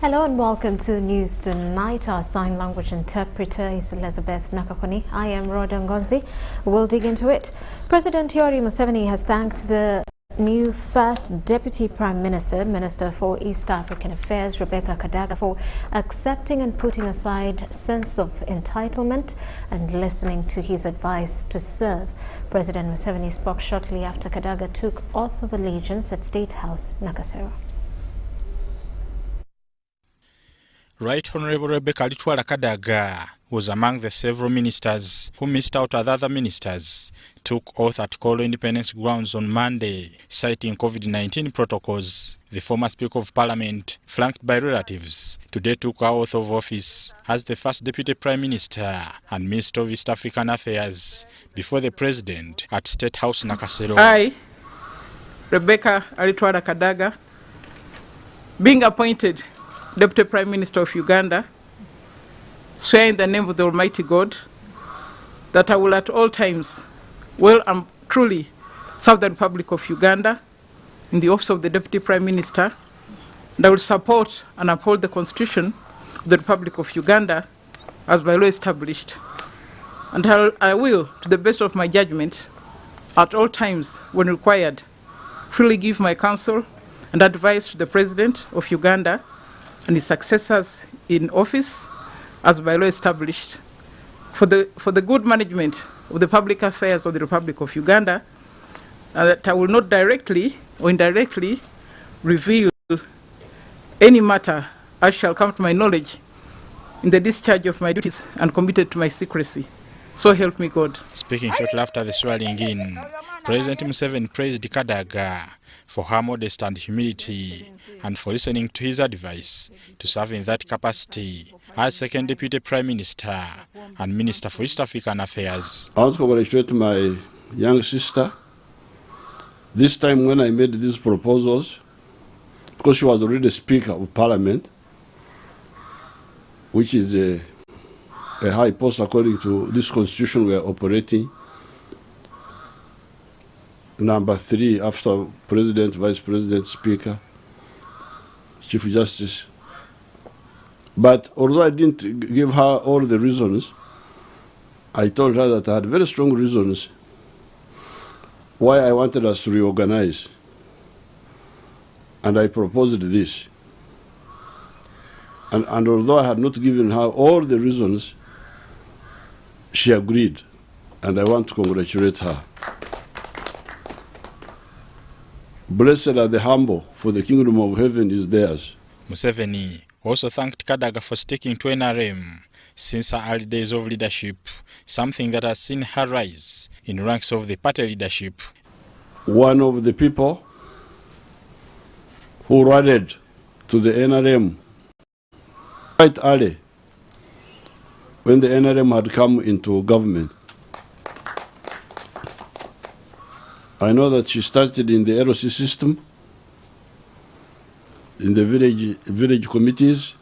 Hello and welcome to News Tonight. Our sign language interpreter is Elizabeth Nakakoni. I am Rhoda Ngonzi. We'll dig into it. President Yoweri Museveni has thanked the new first Deputy Prime Minister, Minister for East African Affairs, Rebecca Kadaga, for accepting and putting aside sense of entitlement and listening to his advice to serve. President Museveni spoke shortly after Kadaga took oath of allegiance at State House, Nakasero. Right Honorable Rebecca Kadaga was among the several ministers who missed out other ministers, took oath at Kolo Independence Grounds on Monday, citing COVID-19 protocols. The former Speaker of Parliament, flanked by relatives, today took her oath of office as the first Deputy Prime Minister and Minister of East African Affairs before the President at State House Nakasero. I, Rebecca Kadaga, being appointed Deputy Prime Minister of Uganda, swear in the name of the Almighty God that I will at all times well and truly serve the Republic of Uganda in the office of the Deputy Prime Minister, and I will support and uphold the Constitution of the Republic of Uganda as by law established. And I will, to the best of my judgment, at all times when required, freely give my counsel and advice to the President of Uganda and his successors in office as by law established for the good management of the public affairs of the Republic of Uganda, and that I will not directly or indirectly reveal any matter as shall come to my knowledge in the discharge of my duties and committed to my secrecy. So help me God. Speaking shortly after the swearing in, President Museveni praised Kadaga for her modesty and humility and for listening to his advice to serve in that capacity as second Deputy Prime Minister and Minister for East African Affairs. I want to congratulate my young sister. This time when I made these proposals, because she was already Speaker of Parliament, which is a high post according to this constitution we are operating, number 3 after President, Vice President, Speaker, Chief Justice. But although I didn't give her all the reasons, I told her that I had very strong reasons why I wanted us to reorganize. And I proposed this. And although I had not given her all the reasons, she agreed, and I want to congratulate her. Blessed are the humble, for the kingdom of heaven is theirs. Museveni also thanked Kadaga for sticking to NRM since her early days of leadership, something that has seen her rise in ranks of the party leadership. One of the people who rallied to the NRM quite early, when the NRM had come into government. I know that she started in the LOC system, in the village committees,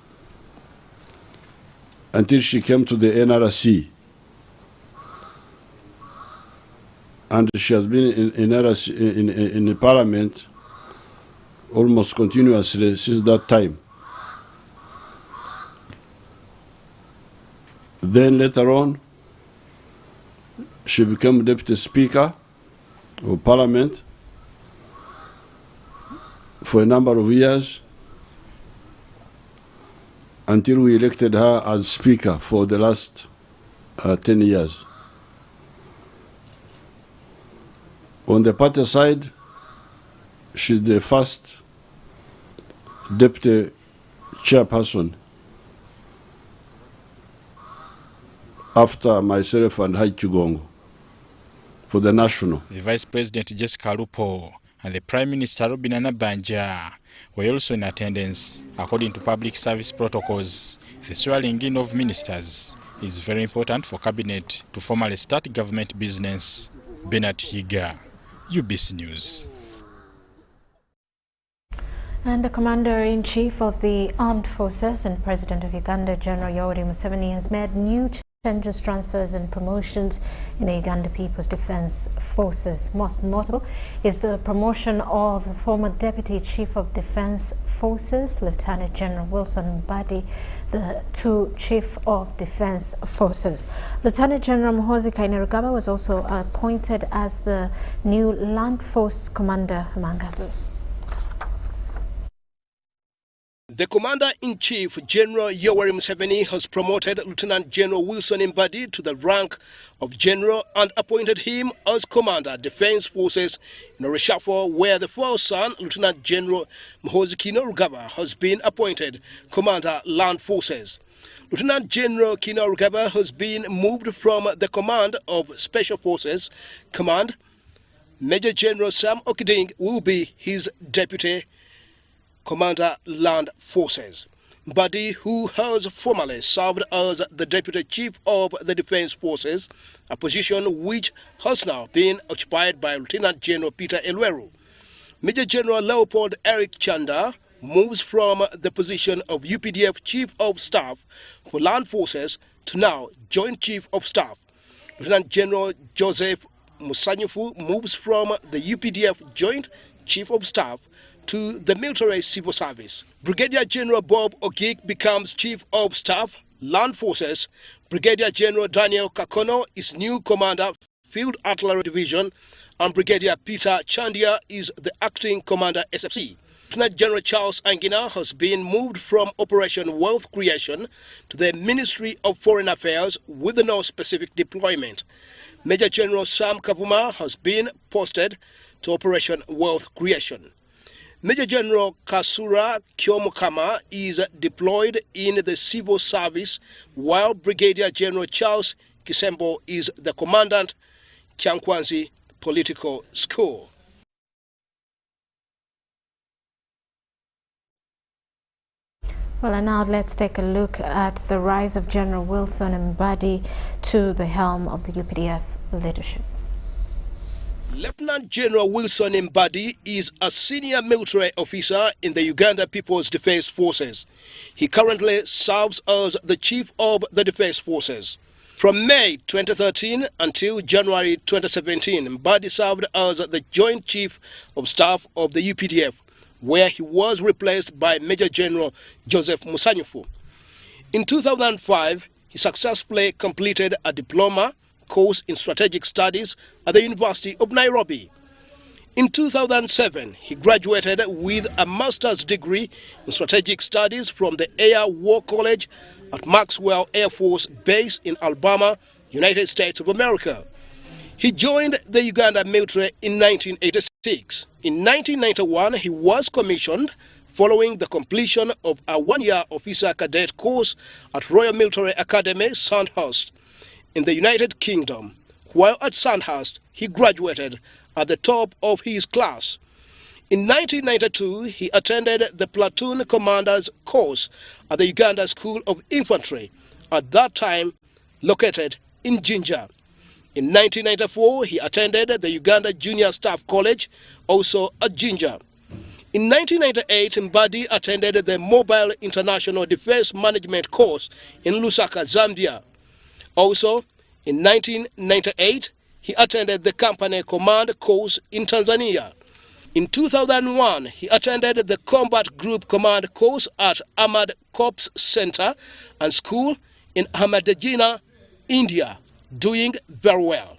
until she came to the NRC. And she has been in NRC, in the Parliament almost continuously since that time. Then later on, she became Deputy Speaker of Parliament for a number of years until we elected her as Speaker for the last 10 years. On the party side, she's the first Deputy Chairperson after myself and Hai Chigongo for the National. The Vice President Jessica Lupo and the Prime Minister Robin Banja were also in attendance. According to public service protocols, the swearing in of ministers is very important for Cabinet to formally start government business. Bernard Higa, UBC News. And the Commander-in-Chief of the Armed Forces and President of Uganda, General Yoweri Museveni, has made new changes, transfers and promotions in the Uganda People's Defence Forces. Most notable is the promotion of the former Deputy Chief of Defence Forces, Lieutenant General Wilson Mbadi, to Chief of Defence Forces. Lieutenant General Muhoozi Kainerugaba was also appointed as the new Land Force Commander, among others. The Commander-in-Chief, General Yoweri Museveni, has promoted Lieutenant General Wilson Mbadi to the rank of General and appointed him as Commander, Defence Forces, in a reshuffle where the first son, Lieutenant General Muhoozi Kainerugaba, has been appointed Commander, Land Forces. Lieutenant General Kainerugaba has been moved from the command of Special Forces Command. Major General Sam Okiding will be his deputy Commander, Land Forces. Mbadi, who has formerly served as the Deputy Chief of the Defence Forces, a position which has now been occupied by Lieutenant General Peter Elweru. Major General Leopold Eric Chanda moves from the position of UPDF Chief of Staff for Land Forces to now Joint Chief of Staff. Lieutenant General Joseph Musanyufu moves from the UPDF Joint Chief of Staff to the Military Civil Service. Brigadier General Bob Ogik becomes Chief of Staff, Land Forces. Brigadier General Daniel Kakono is new Commander, Field Artillery Division, and Brigadier Peter Chandia is the Acting Commander, SFC. Lieutenant General Charles Angina has been moved from Operation Wealth Creation to the Ministry of Foreign Affairs with no specific deployment. Major General Sam Kavuma has been posted to Operation Wealth Creation. Major General Kasura Kyomukama is deployed in the civil service, while Brigadier General Charles Kisembo is the commandant, Kyankwanzi Political School. Well, and now let's take a look at the rise of General Wilson Mbadi to the helm of the UPDF leadership. Lieutenant General Wilson Mbadi is a senior military officer in the Uganda People's Defence Forces. He currently serves as the Chief of the Defence Forces. From May 2013 until January 2017, Mbadi served as the Joint Chief of Staff of the UPDF, where he was replaced by Major General Joseph Musanyufu. In 2005, he successfully completed a diploma course in strategic studies at the University of Nairobi. In 2007, he graduated with a master's degree in strategic studies from the Air War College at Maxwell Air Force Base in Alabama, United States of America. He joined the Uganda military in 1986. In 1991, he was commissioned following the completion of a one-year officer cadet course at Royal Military Academy, Sandhurst, in the United Kingdom. While at Sandhurst, he graduated at the top of his class. In 1992, he attended the Platoon Commander's course at the Uganda School of Infantry, at that time located in Jinja. In 1994, he attended the Uganda Junior Staff College, also at Jinja. In 1998, Mbadi attended the Mobile International Defense Management course in Lusaka, Zambia. Also, in 1998, he attended the Company Command course in Tanzania. In 2001, he attended the Combat Group Command course at Ahmad Corps Center and School in Ahmadiyya, India, doing very well.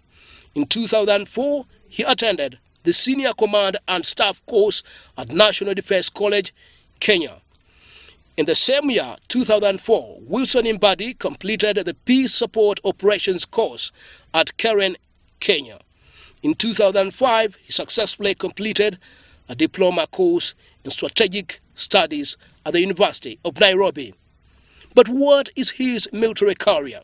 In 2004, he attended the Senior Command and Staff course at National Defense College, Kenya. In the same year, 2004, Wilson Mbadi completed the Peace Support Operations course at Karen, Kenya. In 2005, he successfully completed a diploma course in strategic studies at the University of Nairobi. But what is his military career?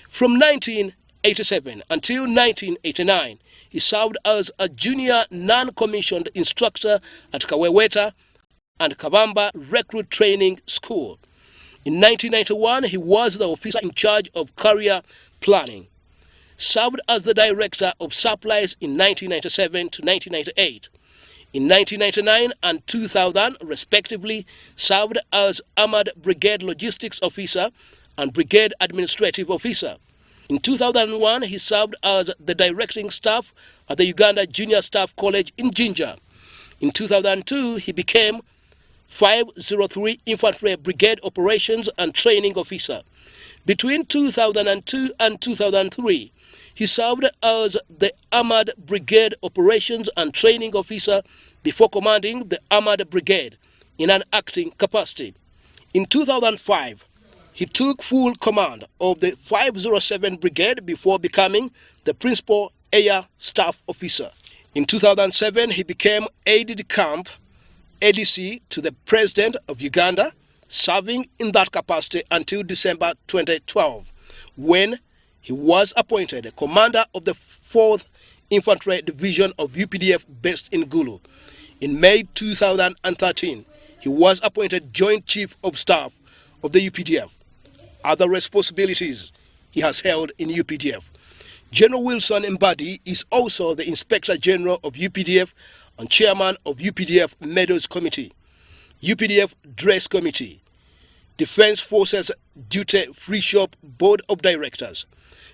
From 1987 until 1989, he served as a junior non-commissioned instructor at Kaweweta and Kabamba Recruit Training School. In 1991, he was the officer in charge of career planning. Served as the director of supplies in 1997 to 1998. In 1999 and 2000, respectively, served as Armored Brigade Logistics Officer and brigade administrative officer. In 2001, he served as the directing staff at the Uganda Junior Staff College in Jinja. In 2002, he became 503 Infantry Brigade Operations and Training Officer. Between 2002 and 2003, he served as the Armored Brigade Operations and Training Officer before commanding the Armored Brigade in an acting capacity. In 2005, he took full command of the 507 Brigade before becoming the Principal Air Staff Officer. In 2007, he became aide-de-camp ADC to the President of Uganda, serving in that capacity until December 2012, when he was appointed commander of the 4th Infantry Division of UPDF based in Gulu. In May 2013, he was appointed Joint Chief of Staff of the UPDF. Other responsibilities he has held in UPDF. General Wilson Mbadi is also the Inspector General of UPDF and Chairman of UPDF Meadows Committee, UPDF Dress Committee, Defense Forces Duty Free Shop Board of Directors,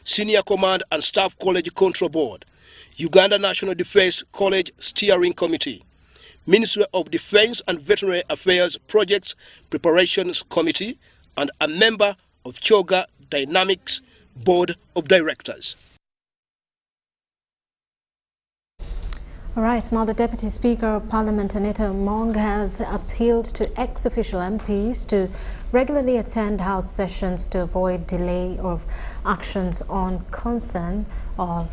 Senior Command and Staff College Control Board, Uganda National Defense College Steering Committee, Ministry of Defense and Veterinary Affairs Projects Preparations Committee, and a member of Choga Dynamics Board of Directors. All right, now the Deputy Speaker of Parliament, Anita Among, has appealed to ex-official MPs to regularly attend House sessions to avoid delay of actions on concerns of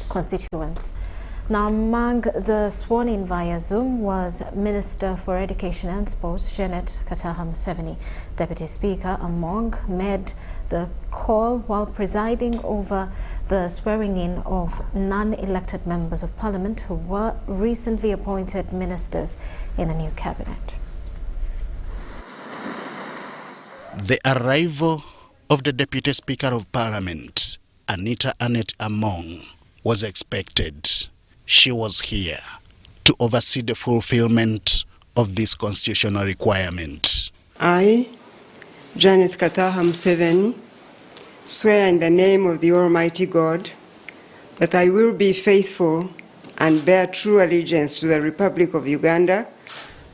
constituents. Now, among the sworn-in via Zoom was Minister for Education and Sports, Janet Kataaha-Museveni. Deputy Speaker Among made the call while presiding over the swearing-in of non-elected members of Parliament who were recently appointed ministers in a new cabinet. The arrival of the Deputy Speaker of Parliament, Anita Among, was expected. She was here to oversee the fulfillment of this constitutional requirement. I, Janet Kataaha-Museveni, swear in the name of the Almighty God that I will be faithful and bear true allegiance to the Republic of Uganda.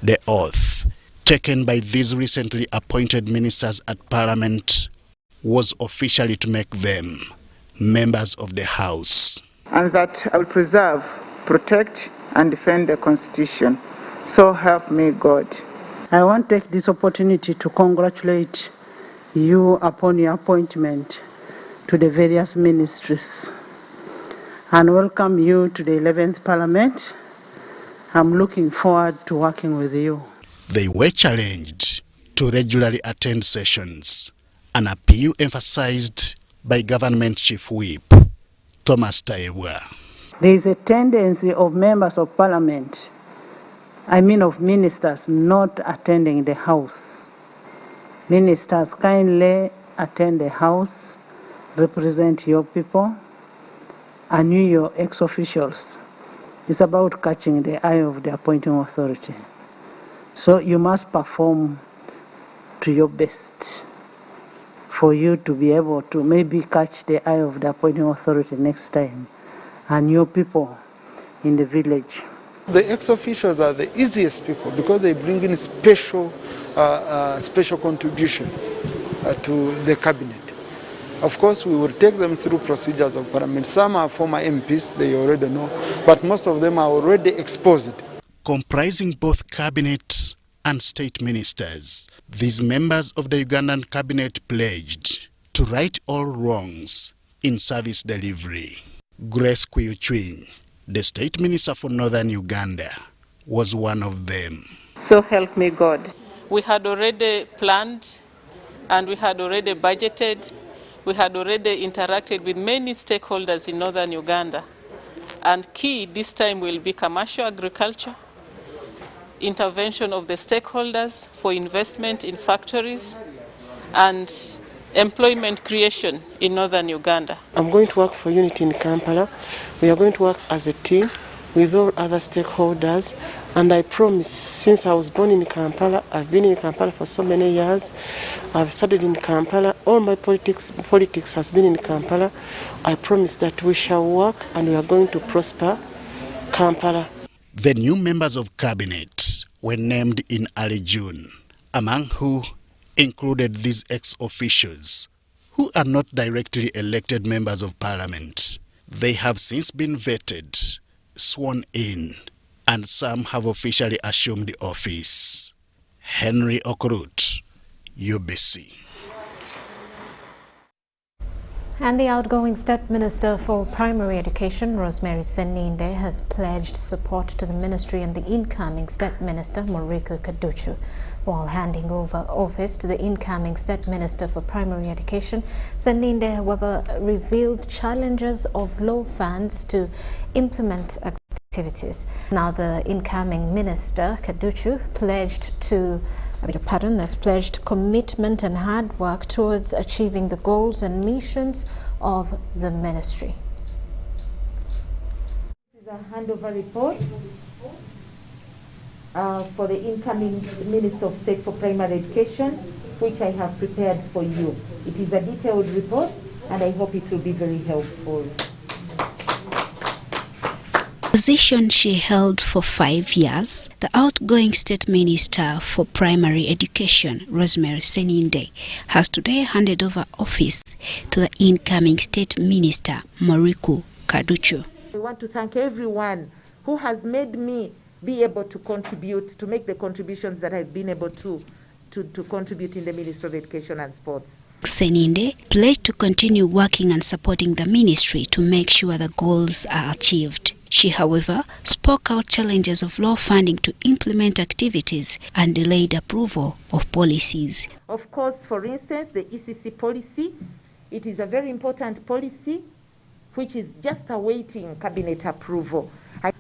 The oath taken by these recently appointed ministers at Parliament was officially to make them members of the House. And that I will preserve, protect, and defend the Constitution. So help me God. I want to take this opportunity to congratulate you upon your appointment to the various ministries and welcome you to the 11th Parliament. I'm looking forward to working with you. They were challenged to regularly attend sessions, an appeal emphasized by Government Chief Whip Thomas Taebwa. There is a tendency of members of Parliament, of ministers, not attending the House. Ministers, kindly attend the House, represent your people, and you, your ex-officials. It's about catching the eye of the appointing authority. So you must perform to your best for you to be able to maybe catch the eye of the appointing authority next time and your people in the village. The ex-officials are the easiest people because they bring in special contribution to the cabinet. Of course, we will take them through procedures of Parliament. Some are former MPs, they already know, but most of them are already exposed. Comprising both cabinet and state ministers, these members of the Ugandan cabinet pledged to right all wrongs in service delivery. Grace Kuyuchwin, the state minister for northern Uganda, was one of them. So help me God. We had already planned and we had already budgeted. We had already interacted with many stakeholders in northern Uganda. And key this time will be commercial agriculture, intervention of the stakeholders for investment in factories, and employment creation in northern Uganda. I'm going to work for unity in Kampala. We are going to work as a team with all other stakeholders And I promise, since I was born in Kampala, I've been in Kampala for so many years. I've studied in Kampala. All my politics has been in Kampala. I promise that we shall work and we are going to prosper Kampala. The new members of cabinet were named in early June, among who included these ex-officials who are not directly elected members of parliament. They have since been vetted, sworn in, and some have officially assumed office. Henry Okurut, UBC. And the outgoing State Minister for Primary Education, Rosemary Seninde, has pledged support to the ministry and the incoming State Minister, Muriku Kaduchu. While handing over office to the incoming State Minister for Primary Education, Seninde, however, revealed challenges of low funds to implement activities. Now, the incoming Minister, Kaduchu, pledged commitment and hard work towards achieving the goals and missions of the ministry. This is a handover report for the incoming Minister of State for Primary Education, which I have prepared for you. It is a detailed report, and I hope it will be very helpful. Position she held for 5 years, the outgoing State Minister for Primary Education, Rosemary Seninde, has today handed over office to the incoming State Minister, Muriku Kaduchu. I want to thank everyone who has made me be able to contribute, to make the contributions that I've been able to contribute in the Ministry of Education and Sports. Seninde pledged to continue working and supporting the ministry to make sure the goals are achieved. She, however, spoke out challenges of low funding to implement activities and delayed approval of policies. Of course, for instance, the ECC policy, it is a very important policy which is just awaiting cabinet approval.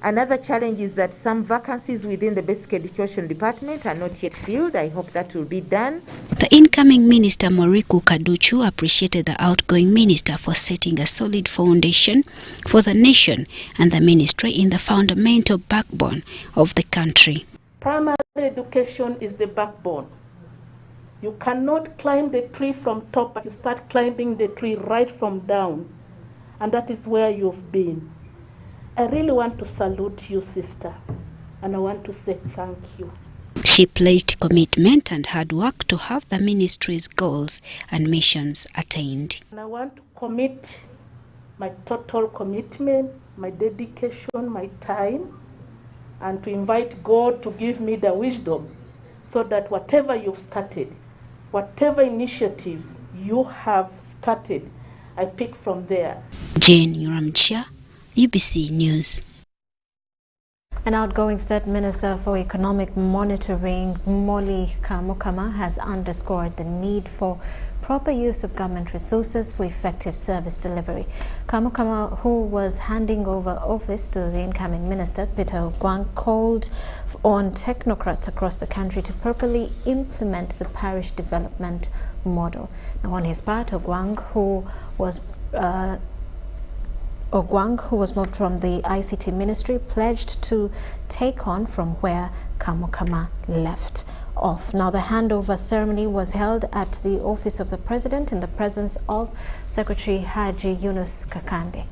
Another challenge is that some vacancies within the basic education department are not yet filled. I hope that will be done. The incoming minister, Muriku Kaduchu, appreciated the outgoing minister for setting a solid foundation for the nation and the ministry in the fundamental backbone of the country. Primary education is the backbone. You cannot climb the tree from top, but you start climbing the tree right from down. And that is where you've been. I really want to salute you, sister, and I want to say thank you. She pledged commitment and hard work to have the ministry's goals and missions attained. And I want to commit my total commitment, my dedication, my time, and to invite God to give me the wisdom so that whatever you've started, whatever initiative you have started, I pick from there. Jane Yuramcha, UBC News. An outgoing State Minister for Economic Monitoring, Molly Kamukama, has underscored the need for proper use of government resources for effective service delivery. Kamukama, who was handing over office to the incoming minister, Peter Ogwang, called on technocrats across the country to properly implement the parish development model. Now, on his part, Ogwang, who was moved from the ICT ministry, pledged to take on from where Kamukama left off. Now, the handover ceremony was held at the office of the president in the presence of Secretary Haji Yunus Kakande.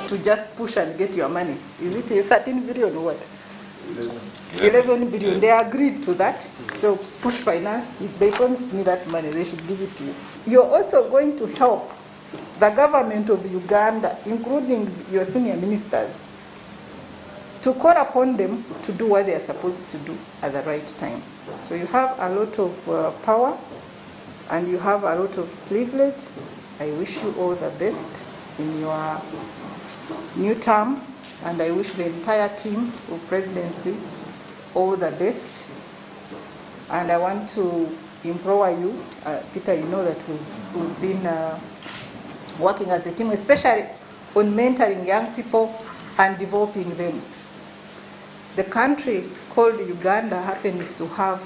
To just push and get your money. Is it 13 billion or what? 11 billion. They agreed to that. So push finance, if they promised me that money, they should give it to you. You're also going to help the government of Uganda, including your senior ministers, to call upon them to do what they are supposed to do at the right time. So you have a lot of power and you have a lot of privilege. I wish you all the best in your new term, and I wish the entire team of presidency all the best. And I want to implore you, Peter, you know that we've been working as a team, especially on mentoring young people and developing them. The country called Uganda happens to have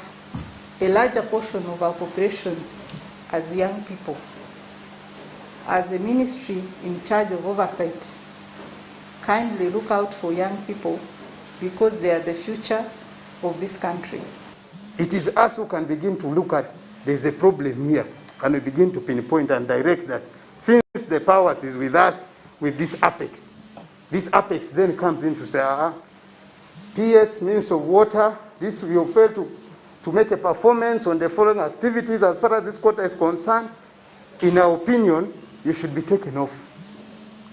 a larger portion of our population as young people. As a ministry in charge of oversight, kindly look out for young people because they are the future of this country. It is us who can begin to look at, there's a problem here. Can we begin to pinpoint and direct that? Since the powers is with us, with this apex then comes in to say, PS, means of water, this will fail to make a performance on the following activities as far as this quota is concerned. In our opinion, you should be taken off.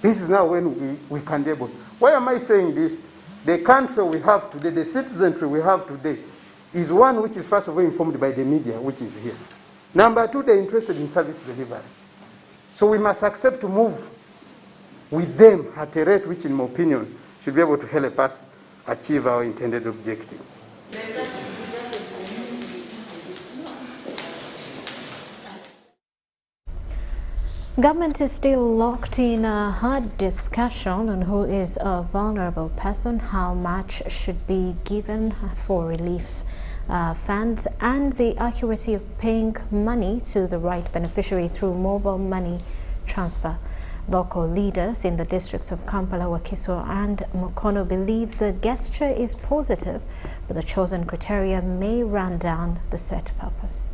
This is now when we can be able. Why am I saying this? The country we have today, the citizenry we have today, is one which is first of all informed by the media, which is here. Number two, they're interested in service delivery. So we must accept to move with them at a rate which, in my opinion, should be able to help us achieve our intended objective. Government is still locked in a hard discussion on who is a vulnerable person, how much should be given for relief funds, and the accuracy of paying money to the right beneficiary through mobile money transfer. Local leaders in the districts of Kampala, Wakiso and Mukono believe the gesture is positive, but the chosen criteria may run down the set purpose.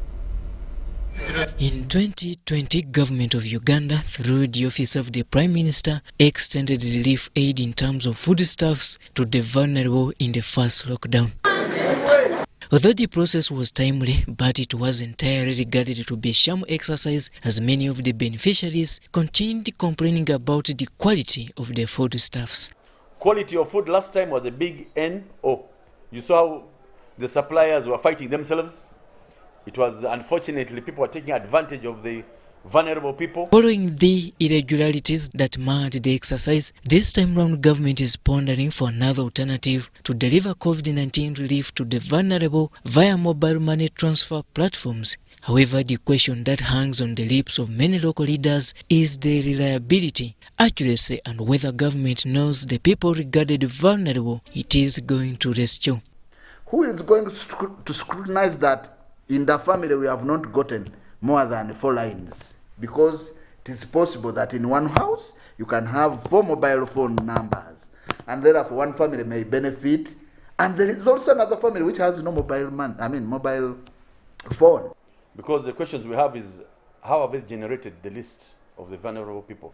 In 2020, Government of Uganda, through the Office of the Prime Minister, extended relief aid in terms of foodstuffs to the vulnerable in the first lockdown. Although the process was timely, but it was entirely regarded to be a sham exercise, as many of the beneficiaries continued complaining about the quality of the foodstuffs. Quality of food last time was a big NO. You saw how the suppliers were fighting themselves. It was, unfortunately, people were taking advantage of the vulnerable people. Following the irregularities that marred the exercise, this time round government is pondering for another alternative to deliver COVID-19 relief to the vulnerable via mobile money transfer platforms. However, the question that hangs on the lips of many local leaders is the reliability, accuracy, and whether government knows the people regarded vulnerable it is going to rescue. Who is going to scrutinize that in the family we have not gotten more than 4 lines? Because it is possible that in one house you can have 4 mobile phone numbers, and therefore one family may benefit, and there is also another family which has no mobile phone. Because the questions we have is, how have they generated the list of the vulnerable people?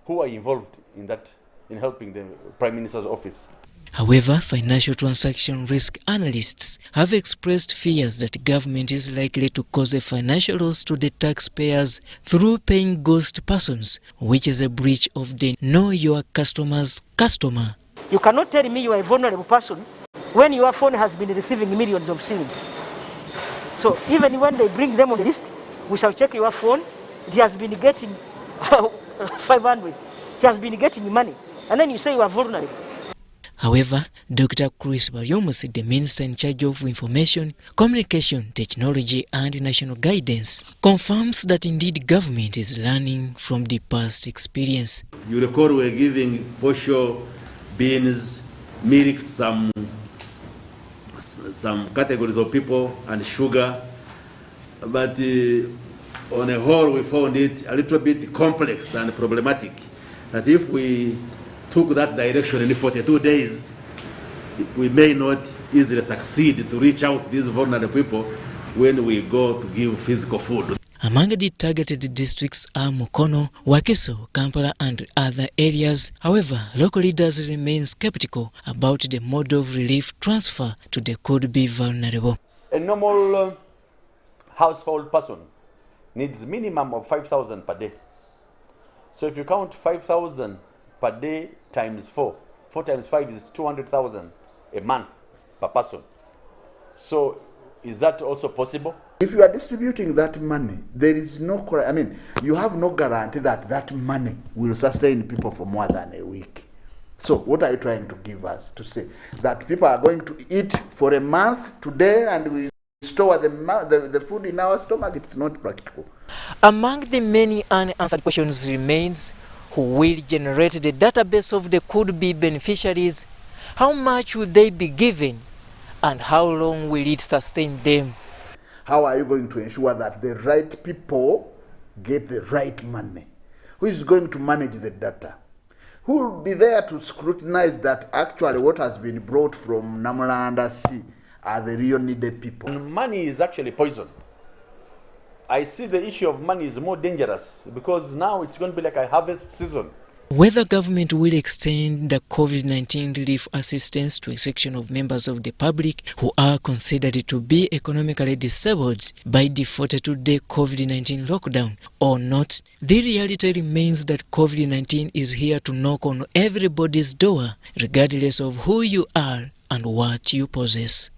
Who are involved in that, in helping the Prime Minister's office? However, financial transaction risk analysts have expressed fears that government is likely to cause a financial loss to the taxpayers through paying ghost persons, which is a breach of the Know Your Customer's customer. You cannot tell me you are a vulnerable person when your phone has been receiving millions of shillings. So even when they bring them on the list, we shall check your phone. It has been getting 500. It has been getting money. And then you say you are vulnerable. However, Dr. Chris Baryomusi, the Minister in charge of Information, Communication, Technology and National Guidance, confirms that indeed government is learning from the past experience. You recall we were giving posho, beans, milk, some categories of people, and sugar, but on a whole we found it a little bit complex and problematic, that if we took that direction in 42 days, we may not easily succeed to reach out to these vulnerable people when we go to give physical food. Among the targeted districts are Mukono, Wakiso, Kampala and other areas. However, local leaders remain skeptical about the mode of relief transfer to the could-be vulnerable. A normal household person needs minimum of 5,000 per day. So if you count 5,000 per day times 4, 4 times 5 is 200,000 a month per person. So is that also possible? If you are distributing that money, there is no, you have no guarantee that that money will sustain people for more than a week. So what are you trying to give us to say? That people are going to eat for a month today and we store the food in our stomach? It's not practical. Among the many unanswered questions remains who will generate the database of the could-be beneficiaries, how much will they be given, and how long will it sustain them? How are you going to ensure that the right people get the right money? Who is going to manage the data? Who will be there to scrutinize that actually what has been brought from Namulanda Sea are the real needed people? And money is actually poison. I see the issue of money is more dangerous because now it's going to be like a harvest season. Whether government will extend the COVID-19 relief assistance to a section of members of the public who are considered to be economically disabled by default to the COVID-19 lockdown or not, the reality remains that COVID-19 is here to knock on everybody's door, regardless of who you are and what you possess.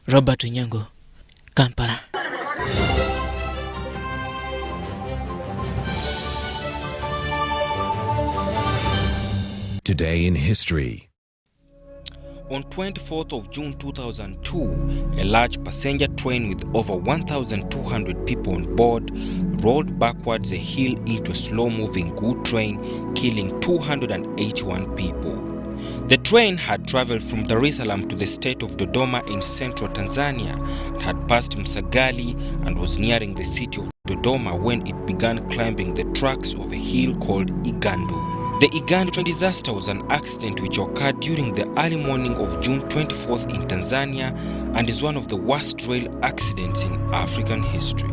Robert Onyango, Kampala. Today in history. On 24th of June 2002, a large passenger train with over 1,200 people on board rolled backwards a hill into a slow-moving goods train, killing 281 people. The train had traveled from Dar es Salaam to the state of Dodoma in central Tanzania and had passed Msagali and was nearing the city of Dodoma when it began climbing the tracks of a hill called Igando. The Uganda train disaster was an accident which occurred during the early morning of June 24th in Tanzania and is one of the worst rail accidents in African history.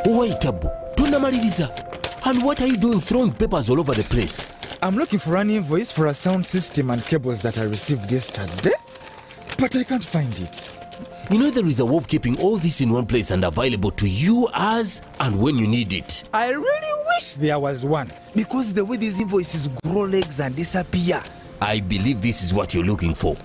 Wait, Abu, tunamaliliza. And what are you doing throwing papers all over the place? I'm looking for an invoice for a sound system and cables that I received yesterday, but I can't find it. You know there is a way of keeping all this in one place and available to you as and when you need it. I really wish there was one, because the way these invoices grow legs and disappear. I believe this is what you're looking for.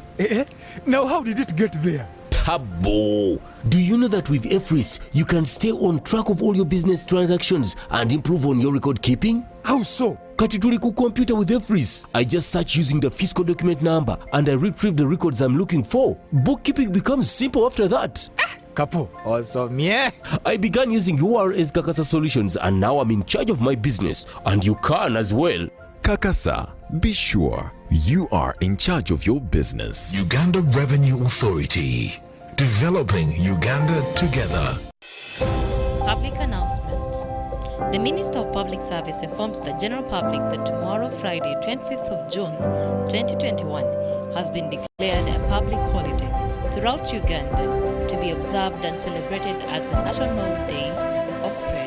Now how did it get there? Tabo! Do you know that with EFRIS, you can stay on track of all your business transactions and improve on your record keeping? How so? Katituliku computer with EFRIS. I just search using the fiscal document number and I retrieve the records I'm looking for. Bookkeeping becomes simple after that. Kapo, awesome, yeah. I began using URS Kakasa Solutions and now I'm in charge of my business, and you can as well. Kakasa, be sure you are in charge of your business. Uganda Revenue Authority, developing Uganda together. Public announcement. The Minister of Public Service informs the general public that tomorrow, Friday, 25th of June, 2021, has been declared a public holiday throughout Uganda to be observed and celebrated as the National Day of Prayer.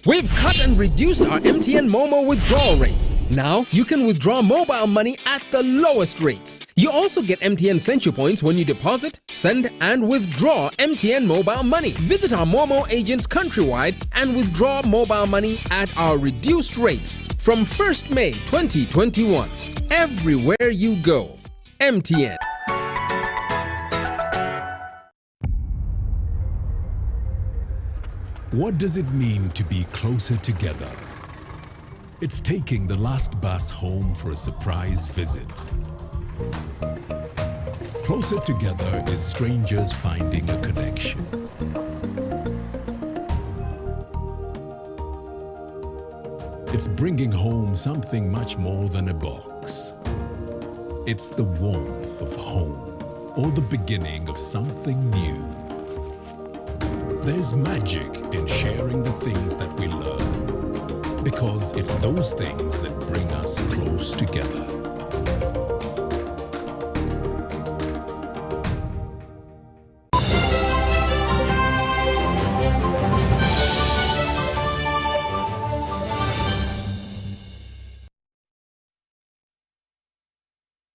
We've cut and reduced our MTN Momo withdrawal rates. Now you can withdraw mobile money at the lowest rates. You also get MTN Central Points when you deposit, send, and withdraw MTN mobile money. Visit our Momo agents countrywide and withdraw mobile money at our reduced rates from 1st May 2021. Everywhere you go, MTN. What does it mean to be closer together? It's taking the last bus home for a surprise visit. Closer together is strangers finding a connection. It's bringing home something much more than a box. It's the warmth of home, or the beginning of something new. There's magic in sharing the things that we learn, because it's those things that bring us close together.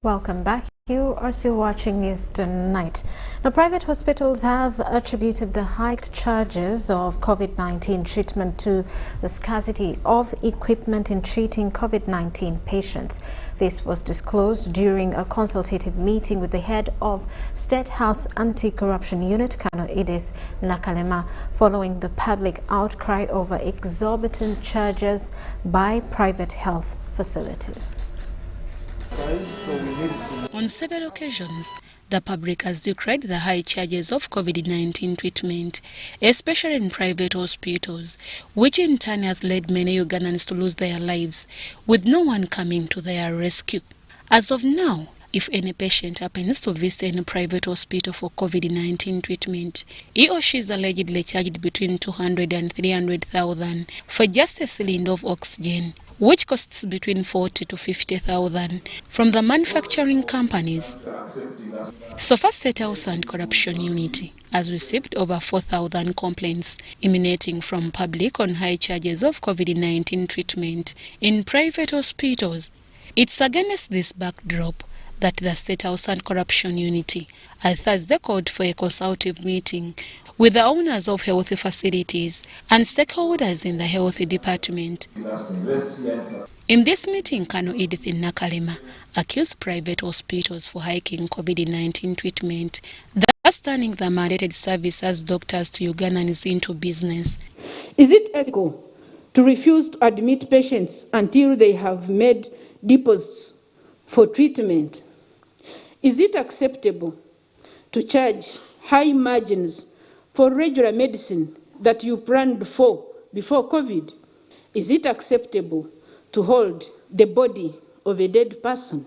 Welcome back. You are still watching News Tonight. Now, private hospitals have attributed the hiked charges of COVID-19 treatment to the scarcity of equipment in treating COVID-19 patients. This was disclosed during a consultative meeting with the head of State House Anti-Corruption Unit, Kano Edith Nakalema, following the public outcry over exorbitant charges by private health facilities. On several occasions, the public has decried the high charges of COVID-19 treatment, especially in private hospitals, which in turn has led many Ugandans to lose their lives, with no one coming to their rescue. As of now, if any patient happens to visit any private hospital for COVID-19 treatment, he or she is allegedly charged between 200 and 300,000 for just a cylinder of oxygen, which costs between 40 to 50,000 from the manufacturing companies. So far, State House and Corruption Unity has received over 4,000 complaints emanating from public on high charges of COVID-19 treatment in private hospitals. It's against this backdrop that the State House and Corruption Unity has Thursday called for a consultative meeting with the owners of health facilities and stakeholders in the health department. In this meeting, Kano Edith Nakalema accused private hospitals for hiking COVID-19 treatment, thus turning the mandated service as doctors to Ugandans into business. Is it ethical to refuse to admit patients until they have made deposits for treatment? Is it acceptable to charge high margins for regular medicine that you planned for before COVID? Is it acceptable to hold the body of a dead person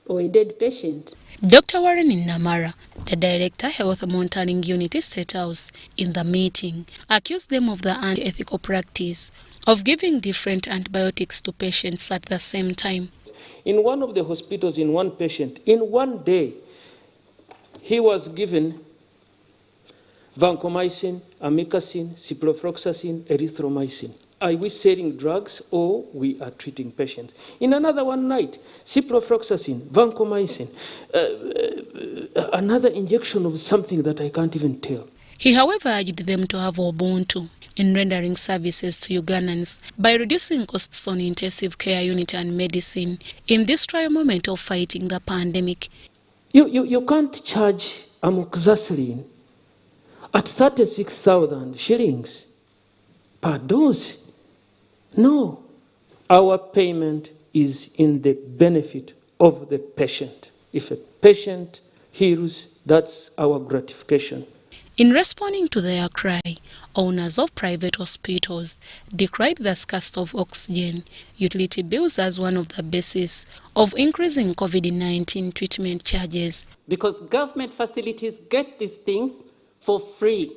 or a dead patient? Dr. Warren Namara, the Director, Health Monitoring Unit, State House, in the meeting, accused them of the unethical practice of giving different antibiotics to patients at the same time. In one of the hospitals, in one patient, in one day, he was given vancomycin, amikacin, ciprofloxacin, erythromycin. Are we selling drugs or we are treating patients? In another one night, ciprofloxacin, vancomycin, another injection of something that I can't even tell. He, however, urged them to have Ubuntu in rendering services to Ugandans by reducing costs on intensive care unit and medicine in this trial moment of fighting the pandemic. You can't charge amoxicillin at 36,000 shillings per dose. No, our payment is in the benefit of the patient. If a patient heals, that's our gratification. In responding to their cry, owners of private hospitals decried the scarcity of oxygen, utility bills as one of the bases of increasing COVID-19 treatment charges. Because government facilities get these things for free,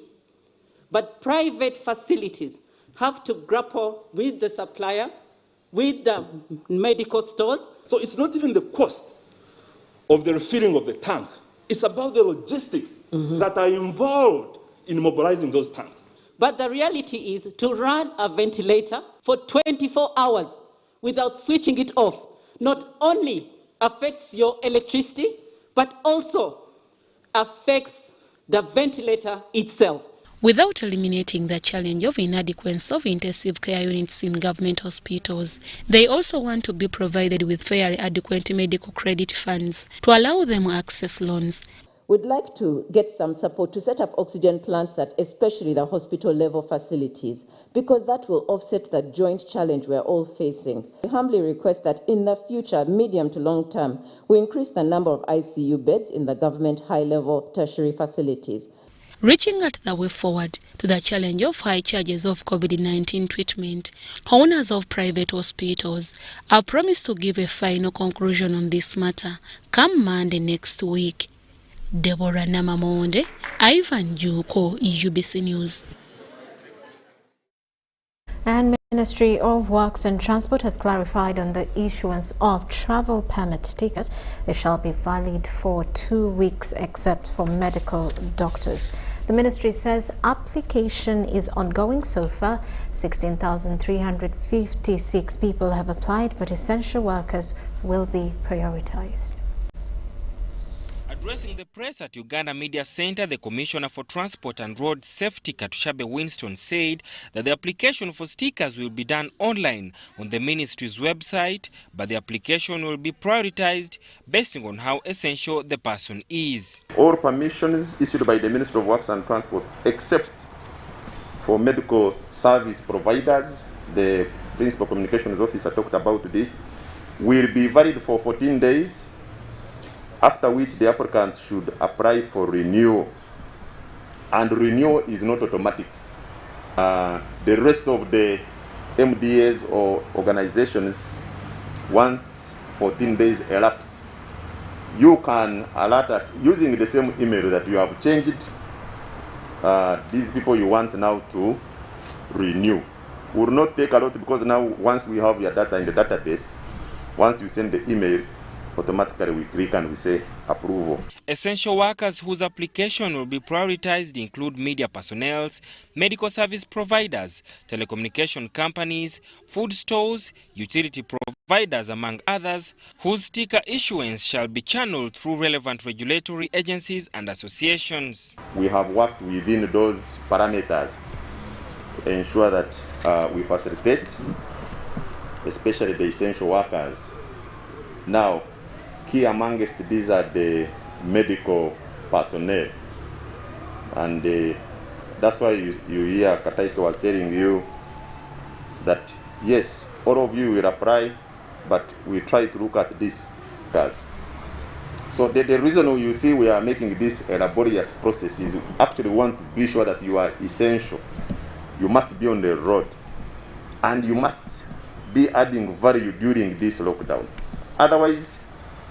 but private facilities have to grapple with the supplier, with the medical stores. So it's not even the cost of the refilling of the tank. It's about the logistics that are involved in mobilizing those tanks. But the reality is to run a ventilator for 24 hours without switching it off not only affects your electricity, but also affects the ventilator itself. Without eliminating the challenge of inadequacy of intensive care units in government hospitals, they also want to be provided with fairly adequate medical credit funds to allow them access loans. We'd like to get some support to set up oxygen plants at especially the hospital level facilities, because that will offset the joint challenge we're all facing. We humbly request that in the future, medium to long term, we increase the number of ICU beds in the government high-level tertiary facilities. Reaching out the way forward to the challenge of high charges of COVID-19 treatment, owners of private hospitals have promised to give a final conclusion on this matter come Monday next week. Deborah Namamonde, Ivan Juko, UBC News. And Ministry of Works and Transport has clarified on the issuance of travel permit stickers. They shall be valid for 2 weeks except for medical doctors. The ministry says application is ongoing so far. 16,356 people have applied, but essential workers will be prioritized. Addressing the press at Uganda Media Center, the Commissioner for Transport and Road Safety, Katushabe Winston, said that the application for stickers will be done online on the ministry's website, but the application will be prioritized based on how essential the person is. All permissions issued by the Ministry of Works and Transport, except for medical service providers, the Principal Communications Officer talked about this, will be valid for 14 days, after which the applicant should apply for renewal. And renewal is not automatic. The rest of the MDAs or organizations, once 14 days elapse, you can alert us using the same email that you have changed. These people you want now to renew. Will not take a lot, because now once we have your data in the database, once you send the email, automatically we click and we say approval. Essential workers whose application will be prioritized include media personnel, medical service providers, telecommunication companies, food stores, utility providers, among others, whose sticker issuance shall be channeled through relevant regulatory agencies and associations. We have worked within those parameters to ensure that we facilitate, especially the essential workers. Now, key amongst these are the medical personnel, and that's why you hear Kataika was telling you that yes, all of you will apply, but we try to look at this. So the reason you see we are making this a laborious process is we actually want to be sure that you are essential. You must be on the road, and you must be adding value during this lockdown. Otherwise,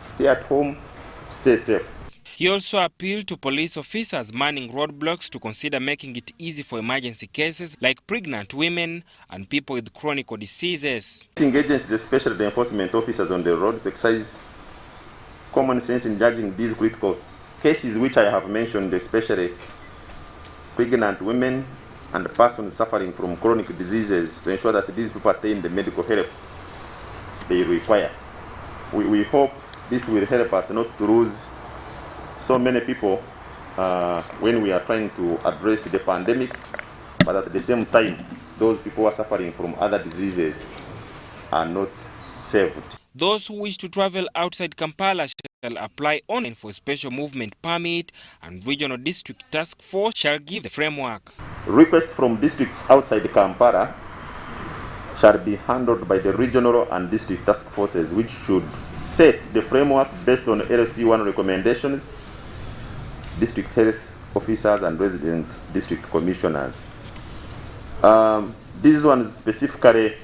stay at home, stay safe. He also appealed to police officers manning roadblocks to consider making it easy for emergency cases like pregnant women and people with chronic diseases. Agencies, especially the enforcement officers on the road, to exercise common sense in judging these critical cases which I have mentioned, especially pregnant women and persons suffering from chronic diseases, to ensure that these people attain the medical help they require. We hope this will help us not to lose so many people when we are trying to address the pandemic, but at the same time, those people who are suffering from other diseases are not saved. Those who wish to travel outside Kampala shall apply online for special movement permit, and Regional District Task Force shall give the framework. Requests from districts outside Kampala shall be handled by the regional and district task forces, which should set the framework based on LC1 recommendations, district health officers and resident district commissioners. These ones specifically,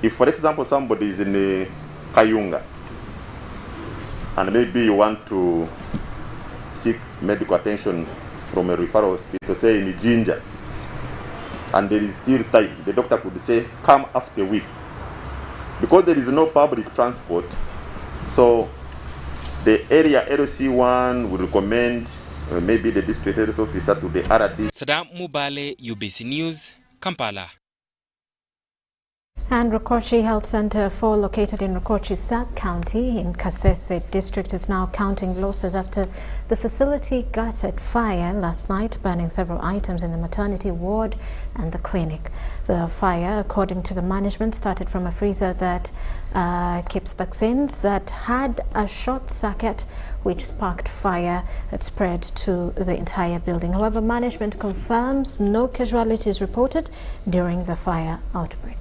if for example somebody is in Kayunga and maybe you want to seek medical attention from a referral hospital, say in Jinja, and there is still time, the doctor could say, come after a week. Because there is no public transport, so the area LC1 will recommend maybe the district health officer to the RD. Saddam Mubale, UBC News, Kampala. And Rukochi Health Center 4, located in Rukochi Sub-County in Kasese District, is now counting losses after the facility gutted fire last night, burning several items in the maternity ward and the clinic. The fire, according to the management, started from a freezer that keeps vaccines that had a short circuit which sparked fire that spread to the entire building. However, management confirms no casualties reported during the fire outbreak.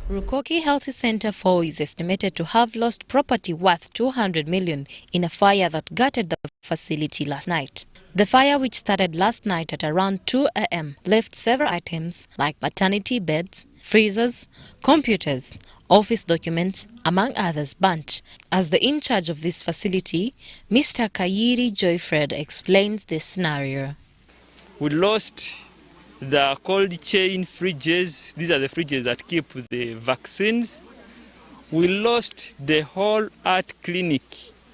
Rukoki Health Center 4 is estimated to have lost property worth 200 million in a fire that gutted the facility last night. The fire, which started last night at around 2 a.m., left several items like maternity beds, freezers, computers, office documents, among others, burnt. As the in charge of this facility, Mr. Kayiri Joyfred explains this scenario. We lost the cold chain fridges. These are the fridges that keep the vaccines. We lost the whole art clinic,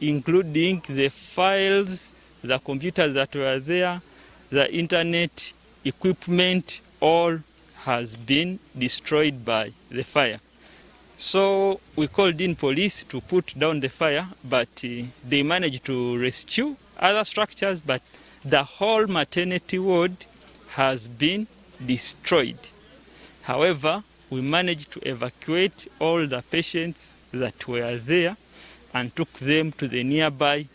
including the files, the computers that were there, the internet equipment, all has been destroyed by the fire. So we called in police to put down the fire, but they managed to rescue other structures, but the whole maternity ward has been destroyed. However, we managed to evacuate all the patients that were there and took them to the nearby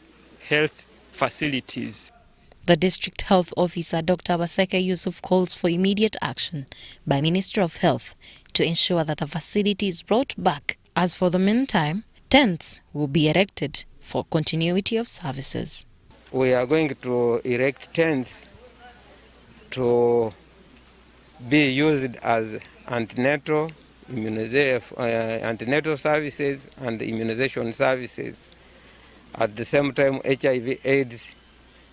health facilities. The District Health Officer, Dr. Baseke Yusuf, calls for immediate action by Ministry of Health to ensure that the facility is brought back. As for the meantime, tents will be erected for continuity of services. We are going to erect tents to be used as antenatal services and immunization services. At the same time, HIV/AIDS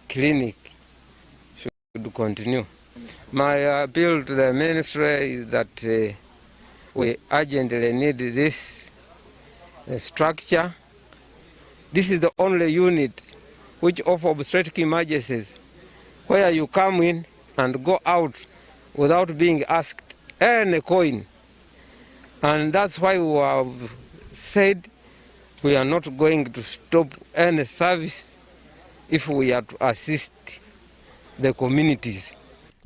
clinic should continue. My appeal to the ministry is that we urgently need this structure. This is the only unit which of obstetric emergencies where you come in and go out without being asked any coin. And that's why we have said we are not going to stop any service if we are to assist the communities.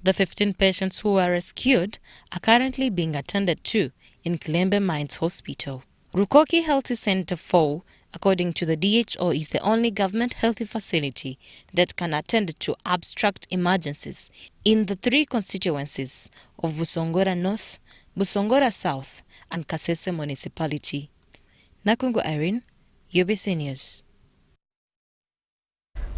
The 15 patients who were rescued are currently being attended to in Kilembe Mines Hospital. Rukoki Health Center 4, according to the DHO, is the only government health facility that can attend to abstract emergencies in the 3 constituencies of Busongora North, Busongora South and Kasese Municipality. Nakungu Irene, UBC News.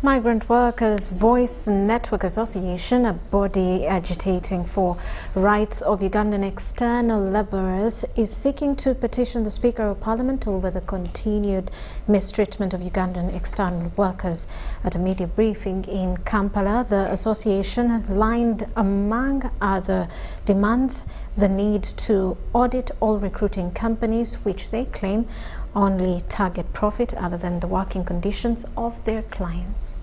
Migrant Workers Voice Network Association, a body agitating for rights of Ugandan external laborers, is seeking to petition the Speaker of Parliament over the continued mistreatment of Ugandan external workers. At a media briefing in Kampala, the association lined, among other demands, the need to audit all recruiting companies which they claim only target profit other than the working conditions of their clients.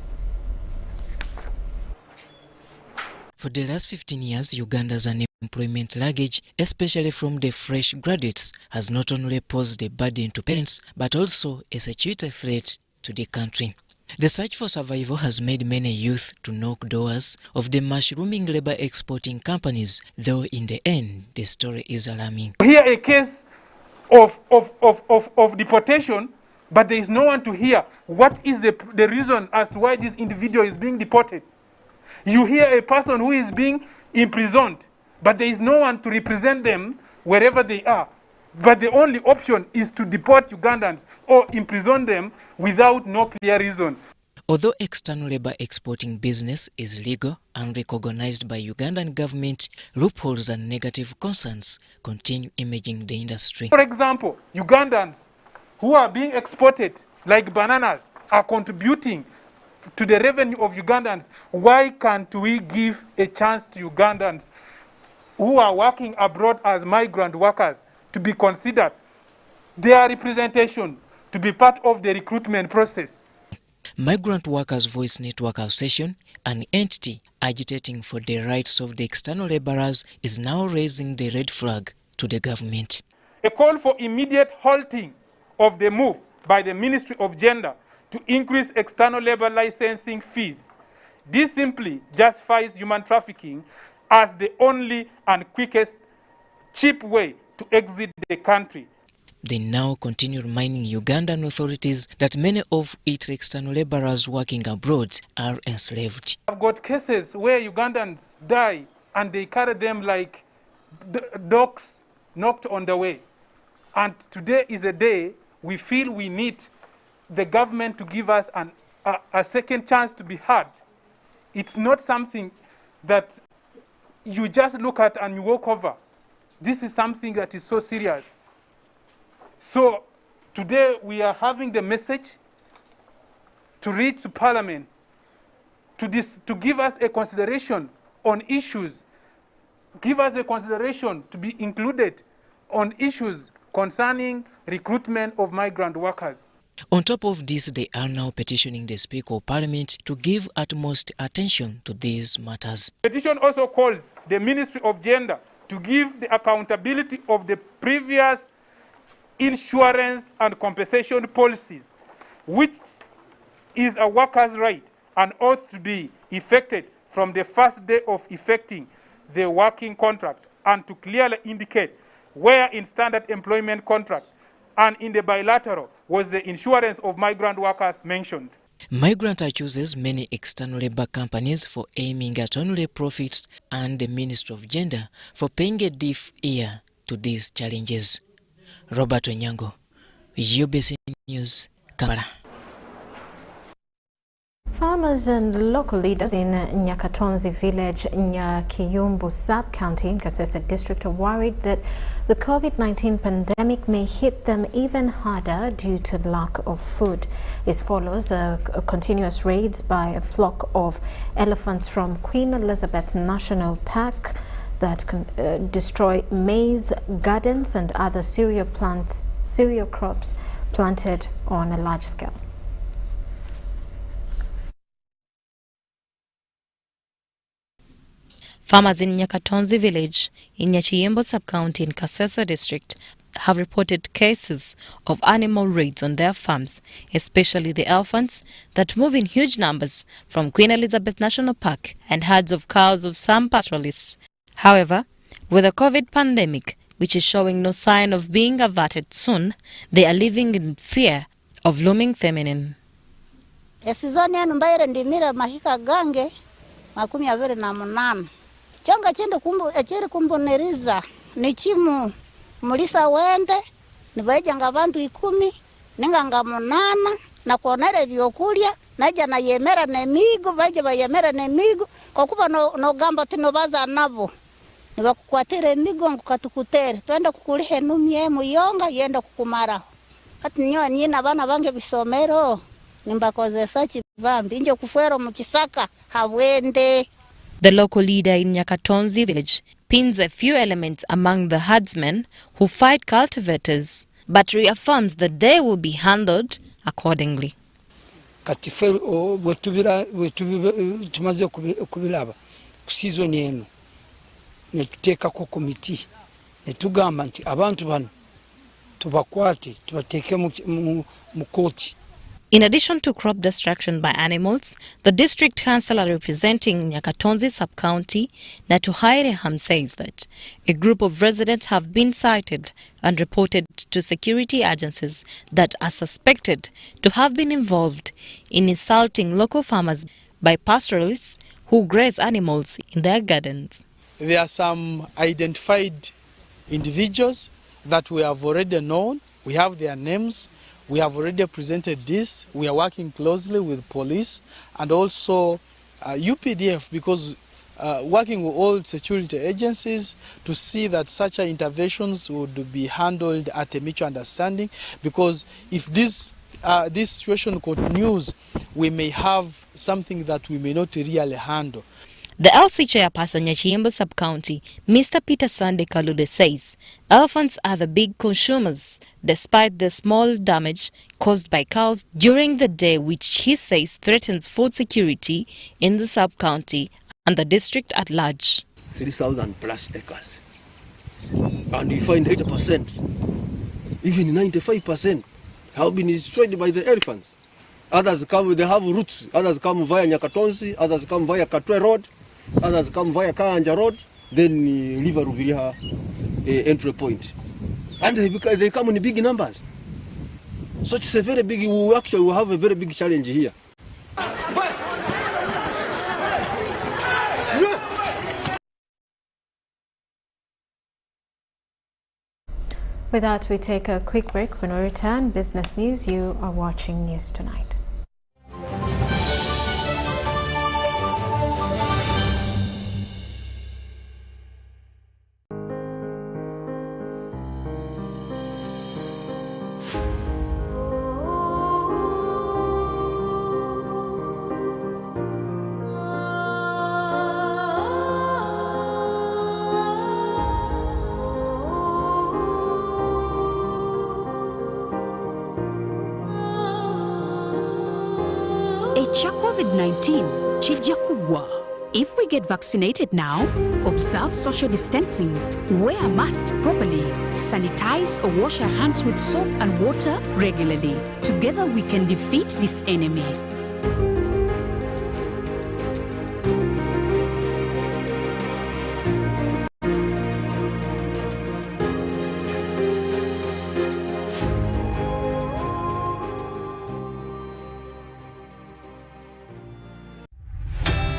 For the last 15 years, Uganda's unemployment luggage, especially from the fresh graduates, has not only posed a burden to parents, but also a security threat to the country. The search for survival has made many youth to knock doors of the mushrooming labor exporting companies, though in the end, the story is alarming. Here a case of deportation, but there is no one to hear what is the reason as to why this individual is being deported. You hear a person who is being imprisoned, but there is no one to represent them wherever they are. But the only option is to deport Ugandans or imprison them without no clear reason. Although external labor exporting business is legal and recognized by Ugandan government, loopholes and negative concerns continue emerging the industry. For example, Ugandans who are being exported like bananas are contributing to the revenue of Ugandans. Why can't we give a chance to Ugandans who are working abroad as migrant workers to be considered, their representation to be part of the recruitment process? Migrant Workers Voice Network Association, an entity agitating for the rights of the external laborers, is now raising the red flag to the government. A call for immediate halting of the move by the Ministry of Gender to increase external labor licensing fees. This simply justifies human trafficking as the only and quickest, cheap way to exit the country. They now continue reminding Ugandan authorities that many of its external laborers working abroad are enslaved. I've got cases where Ugandans die and they carry them like dogs knocked on the way. And today is a day we feel we need the government to give us a second chance to be heard. It's not something that you just look at and you walk over. This is something that is so serious. So today we are having the message to reach to Parliament to give us a consideration on issues, give us a consideration to be included on issues concerning recruitment of migrant workers. On top of this, they are now petitioning the Speaker of Parliament to give utmost attention to these matters. The petition also calls the Ministry of Gender to give the accountability of the previous insurance and compensation policies, which is a worker's right and ought to be effected from the first day of effecting the working contract, and to clearly indicate where in standard employment contract and in the bilateral was the insurance of migrant workers mentioned. Migrant accuses many external labor companies for aiming at only profits and the Ministry of Gender for paying a deaf ear to these challenges. Robert Onyango, UBC News, Kampala. Farmers and local leaders in Nyakatonzi village, Nyakiyumbu sub-county in Kasese district are worried that the COVID-19 pandemic may hit them even harder due to lack of food. This follows continuous raids by a flock of elephants from Queen Elizabeth National Park that destroy maize gardens and other cereal crops planted on a large scale. Farmers in Nyakatonzi village in Nyachiyembo sub-county in Kasese district have reported cases of animal raids on their farms, especially the elephants that move in huge numbers from Queen Elizabeth National Park and herds of cows of some pastoralists. However, with the COVID pandemic, which is showing no sign of being averted soon, they are living in fear of looming famine. Changa chende echere kumboneriza ni chimu mulisa wende nibajanga abantu 10 ninganga 8 na kuonere byokulya naja na yemera nemigo baje bayemera nemigo kwa kuba no gamba tino baza nabo nibakukwatira emigo ngukatukutere twenda kukulihe numye muyonga yenda kukumara kati nyo nyina bana bange bisomero nimbakozesa chibambi nje kufero mu kisaka habwende. The local leader in Nyakatonzi village pins a few elements among the herdsmen who fight cultivators, but reaffirms that they will be handled accordingly. Katifero tumaze kubilaba season eno netuteka ko committee netugamba nti abantu bano tubakwate tubateke mu court. In addition to crop destruction by animals, the district councillor representing Nyakatonzi sub-county, Natuhaire Ham, says that a group of residents have been cited and reported to security agencies that are suspected to have been involved in insulting local farmers by pastoralists who graze animals in their gardens. There are some identified individuals that we have already known. We have their names. We have already presented this. We are working closely with police and also UPDF, because working with all security agencies to see that such interventions would be handled at a mutual understanding, because if this situation continues, we may have something that we may not really handle. The LC chairperson Nyachiyembo sub-county, Mr. Peter Sande Kalude, says elephants are the big consumers despite the small damage caused by cows during the day, which he says threatens food security in the sub-county and the district at large. 3,000 plus acres. And you find 80%, even 95% have been destroyed by the elephants. Others come, they have roots. Others come via Nyakatonzi, others come via Katwe Road, others come via Kaanja Road, then leave a Ruviria entry point. And they come in big numbers. So it's a very big, we actually have a very big challenge here. With that, we take a quick break. When we return, business news. You are watching News Tonight. Ekya COVID-19 kijja kugwa If we get vaccinated now, observe social distancing, wear a mask properly, sanitize or wash our hands with soap and water regularly. Together we can defeat this enemy.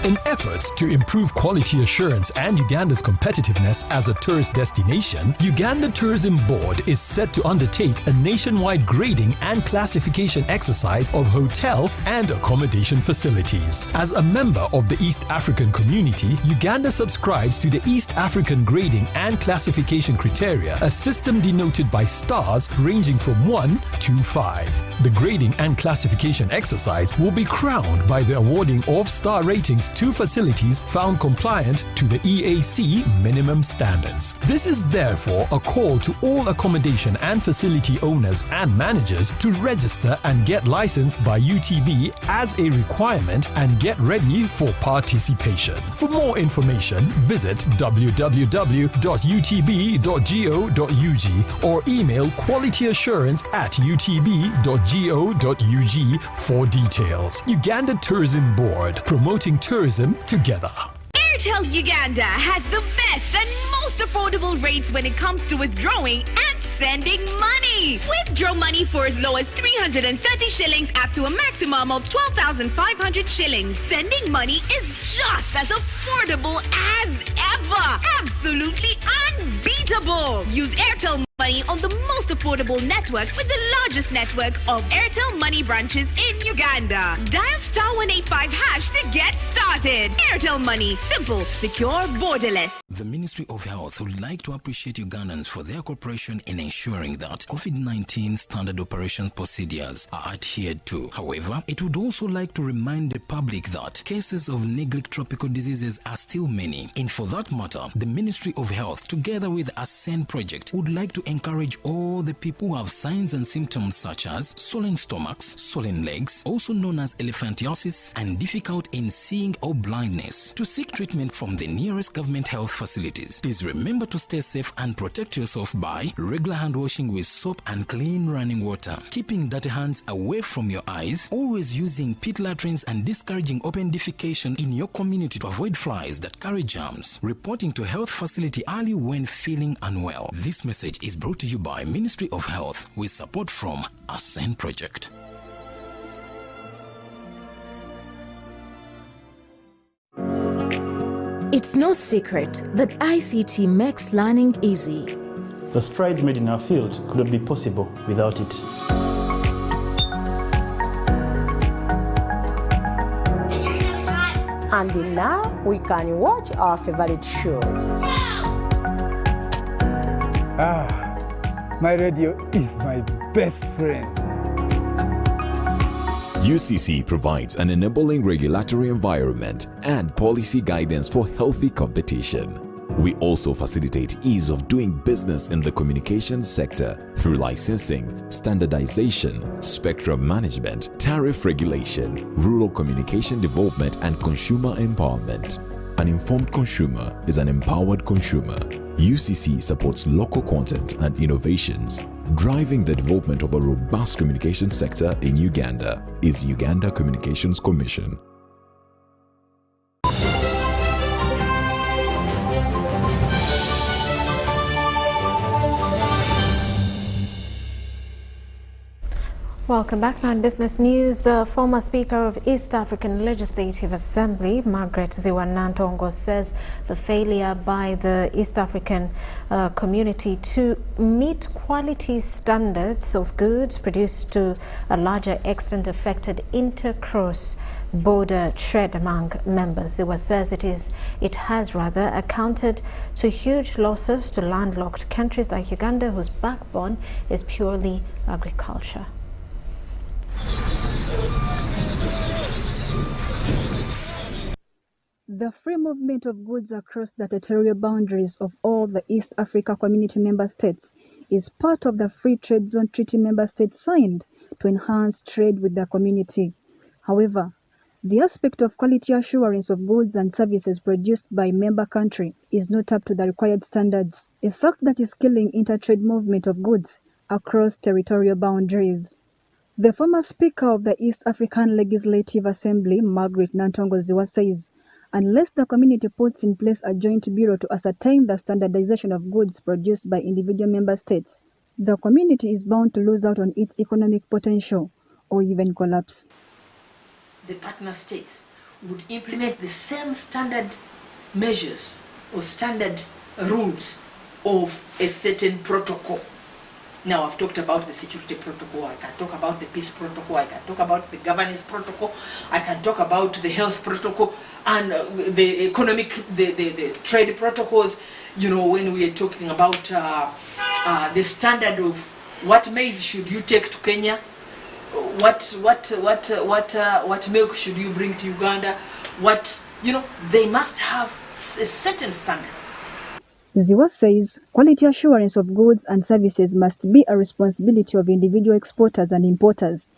In efforts to improve quality assurance and Uganda's competitiveness as a tourist destination, Uganda Tourism Board is set to undertake a nationwide grading and classification exercise of hotel and accommodation facilities. As a member of the East African community, Uganda subscribes to the East African Grading and Classification Criteria, a system denoted by stars ranging from 1 to 5. The grading and classification exercise will be crowned by the awarding of star ratings to facilities found compliant to the EAC minimum standards. This is therefore a call to all accommodation and facility owners and managers to register and get licensed by UTB as a requirement and get ready for participation. For more information, visit www.utb.go.ug or email qualityassurance@utb.go.ug for details. Uganda Tourism Board, promoting tourism together. Airtel Uganda has the best and most affordable rates when it comes to withdrawing and sending money. Withdraw money for as low as 330 shillings up to a maximum of 12,500 shillings. Sending money is just as affordable as ever. Absolutely unbeatable. Use Airtel Money on the most affordable network with the largest network of Airtel Money branches in Uganda. Dial *185# to get started. Airtel Money. Simple, secure, borderless. The Ministry of Health would like to appreciate Ugandans for their cooperation in ensuring that COVID-19 standard operation procedures are adhered to. However, it would also like to remind the public that cases of neglect tropical diseases are still many. And for that matter, the Ministry of Health, together with Ascend Project, would like to encourage all the people who have signs and symptoms such as swollen stomachs, swollen legs, also known as elephantiasis, and difficult in seeing or blindness, to seek treatment from the nearest government health facilities. Please remember to stay safe and protect yourself by regular hand washing with soap and clean running water, keeping dirty hands away from your eyes, always using pit latrines and discouraging open defecation in your community to avoid flies that carry germs, reporting to health facility early when feeling unwell. This message is brought to you by Ministry of Health with support from Ascend Project. It's no secret that ICT makes learning easy. The strides made in our field could not be possible without it. And now we can watch our favorite shows. My radio is my best friend. UCC provides an enabling regulatory environment and policy guidance for healthy competition. We also facilitate ease of doing business in the communications sector through licensing, standardization, spectrum management, tariff regulation, rural communication development, and consumer empowerment. An informed consumer is an empowered consumer. UCC supports local content and innovations. Driving the development of a robust communication sector in Uganda is Uganda Communications Commission. Welcome back now in business news. The former Speaker of East African Legislative Assembly, Margaret Ziwanantongo, says the failure by the East African community to meet quality standards of goods produced to a larger extent affected inter-cross-border trade among members. Ziwa says it has accounted to huge losses to landlocked countries like Uganda, whose backbone is purely agriculture. The free movement of goods across the territorial boundaries of all the East Africa Community member states is part of the Free Trade Zone Treaty member states signed to enhance trade with the community. However, The aspect of quality assurance of goods and services produced by member country is not up to the required standards, a fact that is killing intertrade movement of goods across territorial boundaries. The former Speaker of the East African Legislative Assembly, Margaret Ngonzi, says, unless the community puts in place a joint bureau to ascertain the standardization of goods produced by individual member states, the community is bound to lose out on its economic potential or even collapse. The partner states would implement the same standard measures or standard rules of a certain protocol. Now, I've talked about the security protocol, I can talk about the peace protocol, I can talk about the governance protocol, I can talk about the health protocol and the economic, the trade protocols. You know, when we are talking about the standard of what maize should you take to Kenya, what milk should you bring to Uganda, what, you know, they must have a certain standard. Ziwa says quality assurance of goods and services must be a responsibility of individual exporters and importers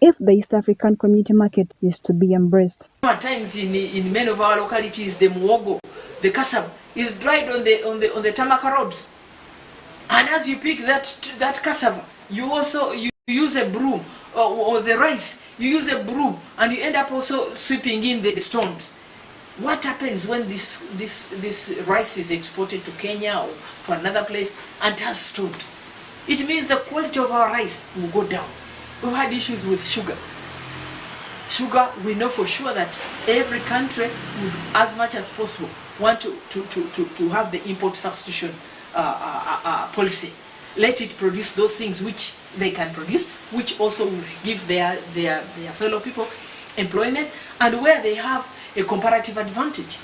if the East African community market is to be embraced. At times in many of our localities, the muogo, the cassava, is dried on the tarmac roads. And as you pick that cassava, you also use a broom, or the rice, you use a broom, and you end up also sweeping in the stones. What happens when this rice is exported to Kenya or to another place and has stones? It means the quality of our rice will go down. We've had issues with sugar. Sugar, we know for sure that every country would, as much as possible, want to have the import substitution policy. Let it produce those things which they can produce, which also will give their fellow people employment, and where they have a comparative advantage.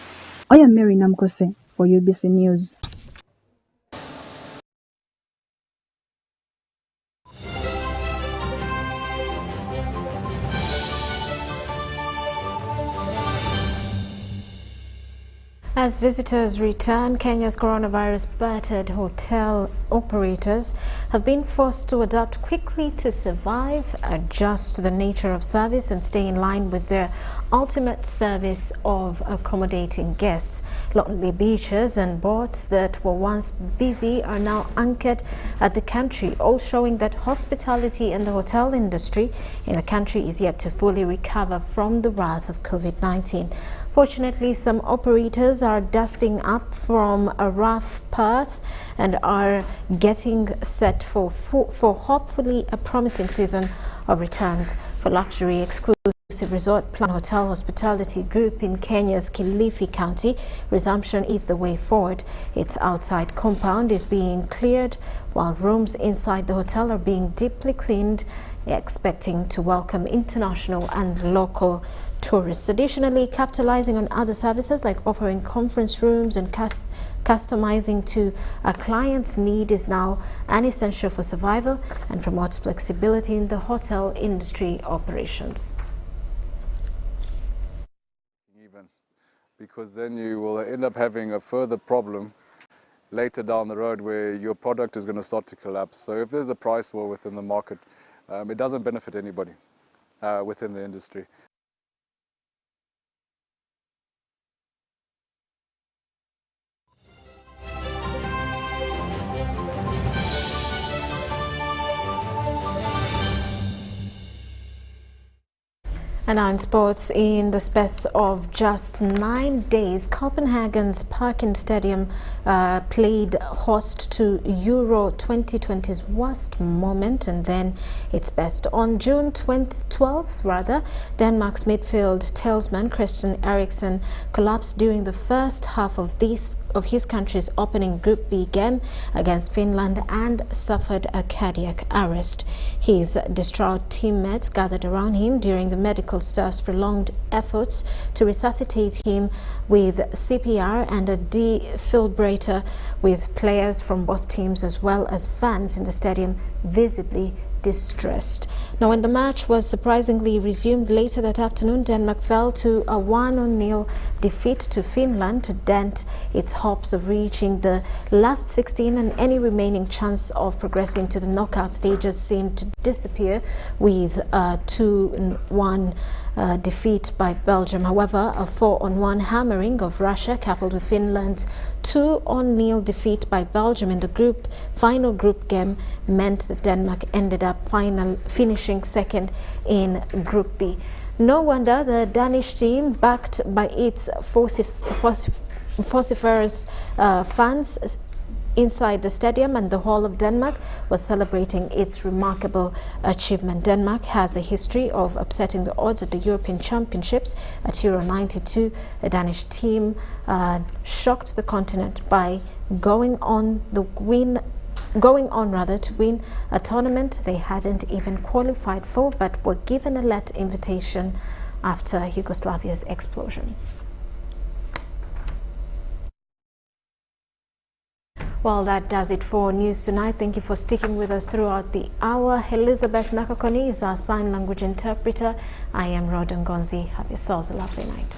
I am Mary Namkose for UBC News. As visitors return, Kenya's coronavirus-battered hotel operators have been forced to adapt quickly to survive, adjust to the nature of service and stay in line with their ultimate service of accommodating guests. Lonely beaches and boats that were once busy are now anchored at the country, all showing that hospitality and the hotel industry in the country is yet to fully recover from the wrath of COVID-19. Fortunately, some operators are dusting up from a rough path and are getting set for hopefully a promising season of returns. For luxury exclusive resort Plan Hotel Hospitality Group in Kenya's Kilifi County, resumption is the way forward. Its outside compound is being cleared while rooms inside the hotel are being deeply cleaned, expecting to welcome international and local tourists. Additionally, capitalizing on other services like offering conference rooms and customizing to a client's need is now an essential for survival and promotes flexibility in the hotel industry operations. Because then you will end up having a further problem later down the road where your product is going to start to collapse. So if there's a price war within the market, it doesn't benefit anybody within the industry. And now in sports, in the space of just 9 days, Copenhagen's Parken Stadium played host to Euro 2020's worst moment and then its best. On June 12th, Denmark's midfield talisman Christian Eriksen collapsed during the first half of his country's opening Group B game against Finland and suffered a cardiac arrest. His distraught teammates gathered around him during the medical staff's prolonged efforts to resuscitate him with CPR and a defibrillator, with players from both teams as well as fans in the stadium visibly distressed. Now, when the match was surprisingly resumed later that afternoon, Denmark fell to a 1-0 defeat to Finland to dent its hopes of reaching the last 16, and any remaining chance of progressing to the knockout stages seemed to disappear with a 2-1 defeat by Belgium. However, a 4-1 hammering of Russia, coupled with Finland's 2-0 defeat by Belgium in the final group game, meant that Denmark ended up finishing second in Group B. No wonder the Danish team, backed by its vociferous fans inside the stadium and the Hall of Denmark, was celebrating its remarkable achievement. Denmark has a history of upsetting the odds at the European Championships. At Euro 92, the Danish team shocked the continent by going on to win a tournament they hadn't even qualified for, but were given a late invitation after Yugoslavia's explosion. Well, that does it for News Tonight. Thank you for sticking with us throughout the hour. Elizabeth Nakakoni is our sign language interpreter. I am Rhoda Ngonzi. Have yourselves a lovely night.